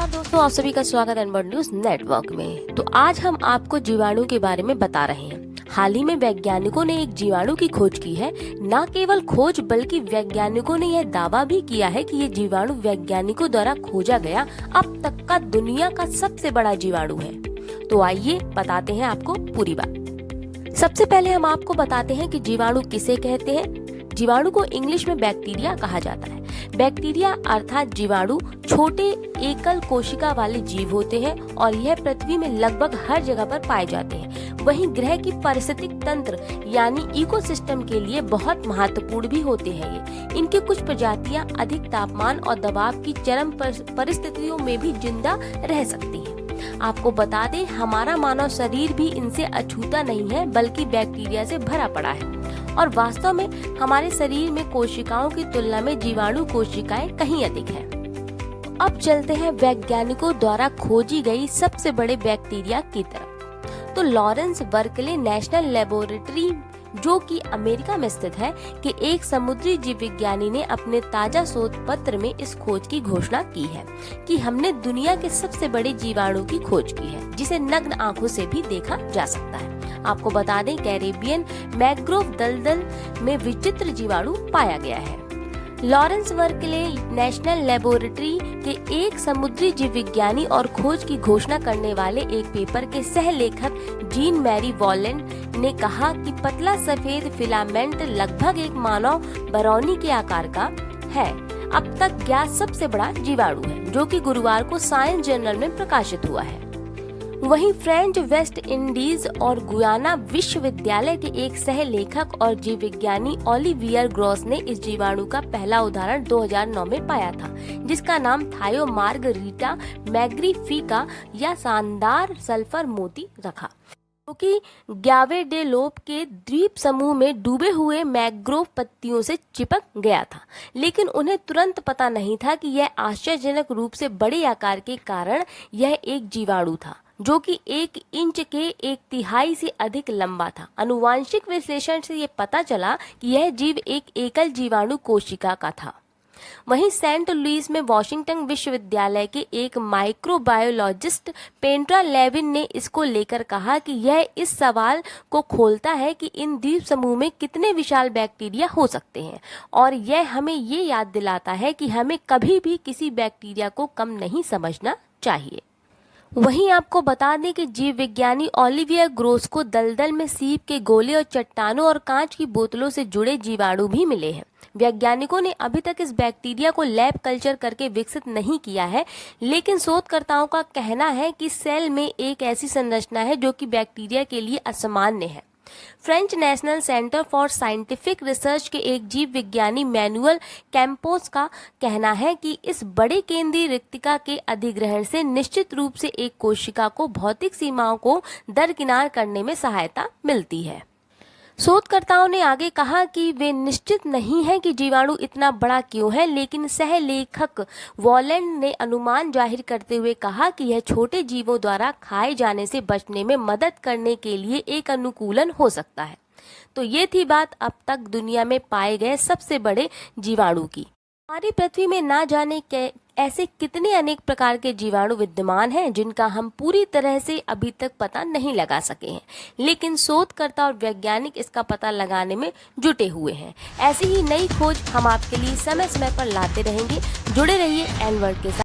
नमस्कार दोस्तों, आप सभी का स्वागत है एनवर्ड न्यूज नेटवर्क में। तो आज हम आपको जीवाणु के बारे में बता रहे हैं। हाल ही में वैज्ञानिकों ने एक जीवाणु की खोज की है। न केवल खोज बल्कि वैज्ञानिकों ने यह दावा भी किया है कि ये जीवाणु वैज्ञानिकों द्वारा खोजा गया अब तक का दुनिया का सबसे बड़ा जीवाणु है। तो आइए बताते हैं आपको पूरी बात। सबसे पहले हम आपको बताते हैं कि जीवाणु किसे कहते हैं। जीवाणु को इंग्लिश में बैक्टीरिया कहा जाता है। बैक्टीरिया अर्थात जीवाणु छोटे एकल कोशिका वाले जीव होते हैं और यह पृथ्वी में लगभग हर जगह पर पाए जाते हैं। वहीं ग्रह की पारिस्थितिक तंत्र यानी इकोसिस्टम के लिए बहुत महत्वपूर्ण भी होते हैं। ये इनकी कुछ प्रजातियां अधिक तापमान और दबाव की चरम परिस्थितियों में भी जिंदा रह सकती हैं। आपको बता दें, हमारा मानव शरीर भी इनसे अछूता नहीं है बल्कि बैक्टीरिया से भरा पड़ा है और वास्तव में हमारे शरीर में कोशिकाओं की तुलना में जीवाणु कोशिकाएं कहीं अधिक हैं। अब चलते हैं वैज्ञानिकों द्वारा खोजी गई सबसे बड़े बैक्टीरिया की तरफ। तो लॉरेंस बर्कले नेशनल लेबोरेटरी जो कि अमेरिका में स्थित है कि एक समुद्री जीव विज्ञानी ने अपने ताजा शोध पत्र में इस खोज की घोषणा की है कि हमने दुनिया के सबसे बड़े जीवाणु की खोज की है जिसे नग्न आंखों से भी देखा जा सकता है। आपको बता दें, कैरेबियन मैंग्रोव दलदल में विचित्र जीवाणु पाया गया है। लॉरेंस बर्कले नेशनल लेबोरेटरी के एक समुद्री जीव विज्ञानी और खोज की घोषणा करने वाले एक पेपर के सह लेखक जीन मैरी वॉलेन ने कहा कि पतला सफेद फिलामेंट लगभग एक मानव बरौनी के आकार का है अब तक ज्ञात सबसे बड़ा जीवाणु है, जो कि गुरुवार को साइंस जर्नल में प्रकाशित हुआ है। वहीं फ्रेंच वेस्ट इंडीज और गुयाना विश्वविद्यालय के एक सह लेखक और जीव विज्ञानी ओलिवियर ग्रॉस ने इस जीवाणु का पहला उदाहरण 2009 में पाया था, जिसका नाम थायोमार्गरिटा मैग्निफिका या शानदार सल्फर मोती रखा, क्योंकि ग्यावेडेलोप के द्वीप समूह में डूबे हुए मैंग्रोव पत्तियों से चिपक गया था। लेकिन उन्हें तुरंत पता नहीं था कि यह आश्चर्यजनक रूप से बड़े आकार के कारण यह एक जीवाणु था जो कि 1 इंच के 1/3 से अधिक लंबा था। आनुवांशिक विश्लेषण से ये पता चला कि यह जीव एक एकल जीवाणु कोशिका का था। वहीं सेंट लुइस में वॉशिंगटन विश्वविद्यालय के एक माइक्रोबायोलॉजिस्ट पेंट्रा लेविन ने इसको लेकर कहा कि यह इस सवाल को खोलता है कि इन द्वीप समूह में कितने विशाल बैक्टीरिया हो सकते हैं और यह हमें ये याद दिलाता है कि हमें कभी भी किसी बैक्टीरिया को कम नहीं समझना चाहिए। वहीं आपको बता दें कि जीव विज्ञानी ओलिवियर ग्रोस को दलदल में सीप के गोले और चट्टानों और कांच की बोतलों से जुड़े जीवाणु भी मिले हैं। वैज्ञानिकों ने अभी तक इस बैक्टीरिया को लैब कल्चर करके विकसित नहीं किया है, लेकिन शोधकर्ताओं का कहना है कि सेल में एक ऐसी संरचना है जो कि बैक्टीरिया के लिए असामान्य है। French national centre for scientific research के एक जीव विज्ञानी मैनुअल कैंपोस का कहना है कि इस बड़े केंद्रीय रिक्तिका के अधिग्रहण से निश्चित रूप से एक कोशिका को भौतिक सीमाओं को दरकिनार करने में सहायता मिलती है। शोधकर्ताओं ने आगे कहा कि वे निश्चित नहीं हैं कि जीवाणु इतना बड़ा क्यों है, लेकिन सह लेखक वॉलेन ने अनुमान जाहिर करते हुए कहा कि यह छोटे जीवों द्वारा खाए जाने से बचने में मदद करने के लिए एक अनुकूलन हो सकता है। तो ये थी बात अब तक दुनिया में पाए गए सबसे बड़े जीवाणु की। हमारी पृथ्वी में ना जाने के ऐसे कितने अनेक प्रकार के जीवाणु विद्यमान हैं जिनका हम पूरी तरह से अभी तक पता नहीं लगा सके हैं, लेकिन शोधकर्ता और वैज्ञानिक इसका पता लगाने में जुटे हुए हैं। ऐसी ही नई खोज हम आपके लिए समय समय पर लाते रहेंगे। जुड़े रहिए एनवर्ड के साथ।